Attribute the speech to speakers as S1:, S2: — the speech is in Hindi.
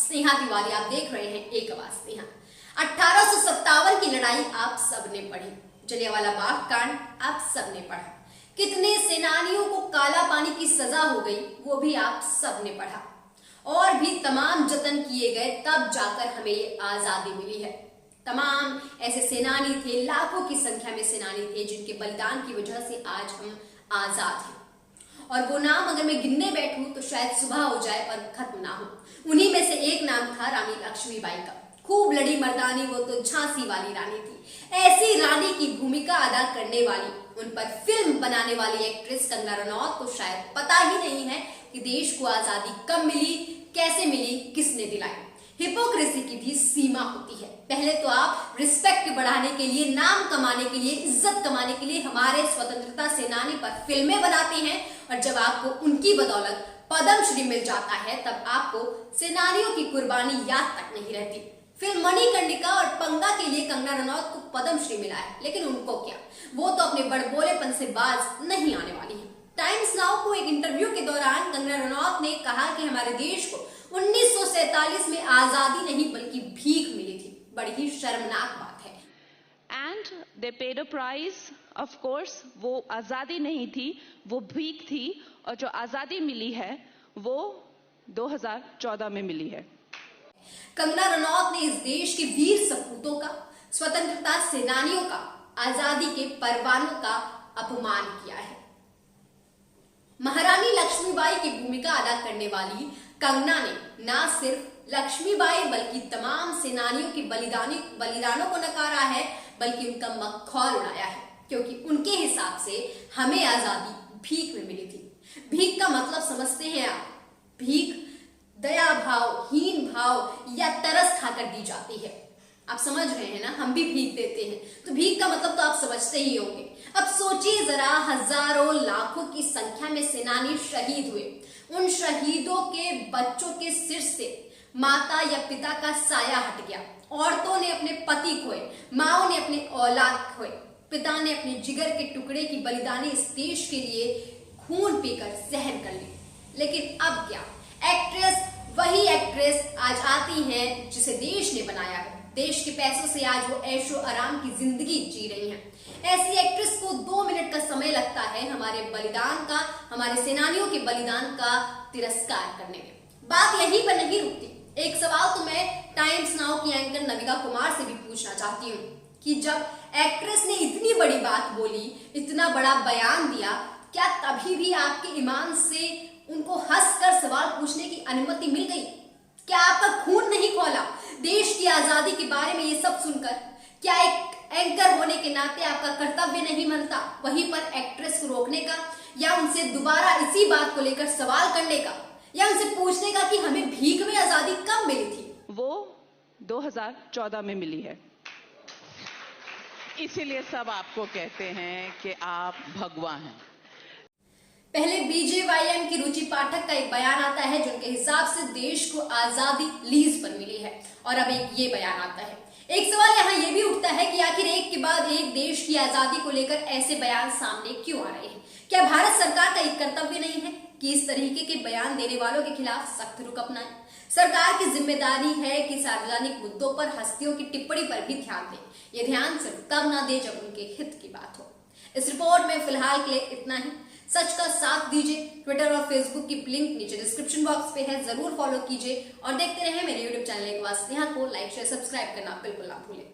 S1: स्नेहा तिवारी, आप देख रहे हैं एक आवाज स्नेहा। 1857 की लड़ाई आप सबने पढ़ी, जलियांवाला बाग कांड आप सबने पढ़ा, कितने सेनानियों को काला पानी की सजा हो गई वो भी आप सबने पढ़ा, और भी तमाम जतन किए गए तब जाकर हमें ये आजादी मिली है। तमाम ऐसे सेनानी थे, लाखों की संख्या में सेनानी थे जिनके बलिदान की वजह से आज हम आजाद हैं। और वो नाम अगर मैं गिनने बैठूं तो शायद सुबह हो जाए और खत्म ना हो। उन्हीं में से एक नाम था रानी लक्ष्मीबाई का। खूब लड़ी मर्दानी, वो तो झांसी वाली रानी थी। ऐसी रानी की भूमिका अदा करने वाली, उन पर फिल्म बनाने वाली एक्ट्रेस कंगना रनौत को शायद पता ही नहीं है कि देश को आजादी कब मिली, कैसे मिली, किसने दिलाई। हिपोक्रेसी की भी सीमा होती है। पहले तो आप रिस्पेक्ट बढ़ाने के लिए, नाम कमाने के लिए, इज्जत कमाने के लिए हमारे स्वतंत्रता सेनानी पर फिल्में बनाते हैं, और जब आपको उनकी बदौलत पद्मश्री मिल जाता है तब आपको सेनानियों की कुर्बानी याद तक नहीं रहती। फिल्म मणिकर्णिका और पंगा के लिए कंगना रनौत को पद्मश्री मिला है, लेकिन उनको क्या, वो तो अपने बड़बोलेपन से बाज नहीं आने वाली है। टाइम्स नाउ को एक इंटरव्यू के दौरान कंगना रनौत ने कहा कि हमारे देश को 1947 में आजादी नहीं बल्कि भीख मिली थी। बड़ी ही शर्मनाक बात है।
S2: And they paid a price, of course वो आजादी नहीं थी, वो भीख थी, और जो आजादी मिली है वो 2014 में मिली है।
S1: कंगना रनौत ने इस देश के वीर सपूतों का, स्वतंत्रता सेनानियों का, आजादी के परवानों का अपमान किया है। महारानी लक्ष्मीबाई की भूमिका अदा करने वाली कंगना ने न सिर्फ लक्ष्मीबाई बल्कि तमाम सेनानियों के बलिदानों को नकारा है, बल्कि उनका मखौल उड़ाया है, क्योंकि उनके हिसाब से हमें आजादी भीख में मिली थी। भीख का मतलब समझते हैं आप? भीख दया भाव, हीन भाव या तरस खाकर दी जाती है। आप समझ रहे हैं ना, हम भी भीख देते हैं, तो भीख का मतलब तो आप समझते ही होंगे। अब सोचिए जरा, हजारों लाखों की संख्या में सेनानी शहीद हुए, उन शहीदों के बच्चों के सिर से माता या पिता का साया हट गया। औरतों ने अपने पति खोए, माओ ने अपने औलाद खोए, पिता ने अपने जिगर के टुकड़े की बलिदानी इस देश के लिए खून पीकर सहन कर ली। लेकिन अब क्या, एक्ट्रेस वही एक्ट्रेस आज आती हैं जिसे देश ने बनाया है। देश के पैसों से आज वो ऐशो आराम की जिंदगी जी रही हैं। ऐसी एक्ट्रेस को 2 मिनट का समय लगता है हमारे बलिदान का, हमारे सेनानियों के बलिदान का तिरस्कार करने में। बात यहीं पर नहीं रुकती। एक सवाल तो मैं टाइम्स नाउ की एंकर नविका कुमार से भी पूछना चाहती हूँ कि जब एक्ट्रेस ने इतनी बड़ी बात बोली, इतना बड़ा बयान दिया, क्या तभी भी आपके ईमान से उनको हंसकर सवाल पूछने की अनुमति मिल गई? क्या आपका खून नहीं खौला देश की आजादी के बारे में ये सब सुनकर? क्या एक एंकर होने के नाते आपका कर्तव्य नहीं बनता वहीं पर एक्ट्रेस को रोकने का, या उनसे दोबारा इसी बात को लेकर सवाल करने का, या उनसे पूछने का कि हमें भीख में आजादी कब मिली थी?
S2: वो 2014 में मिली है। इसीलिए सब आपको कहते हैं कि आप भगवा हैं।
S1: पहले बीजेवाईएम की रुचि पाठक का एक बयान आता है जिनके हिसाब से देश को आजादी लीज पर मिली है, और अब एक ये बयान आता है। एक सवाल यहाँ ये भी उठता है कि आखिर एक के बाद एक देश की आजादी को लेकर ऐसे बयान सामने क्यों आ रहे हैं? क्या भारत सरकार का एक कर्तव्य नहीं है कि इस तरीके के बयान देने वालों के खिलाफ सख्त रुख अपनाए? सरकार की जिम्मेदारी है कि सार्वजनिक मुद्दों पर हस्तियों की टिप्पणी पर भी ध्यान दे। ये ध्यान सिर्फ तब ना दे जब उनके हित की बात हो। इस रिपोर्ट में फिलहाल के लिए इतना ही। सच का साथ दीजिए। ट्विटर और फेसबुक की लिंक नीचे डिस्क्रिप्शन बॉक्स पे है, जरूर फॉलो कीजिए और देखते रहें मेरे यूट्यूब चैनल एक आवाज स्नेहा को। लाइक शेयर सब्सक्राइब करना बिल्कुल ना भूलें।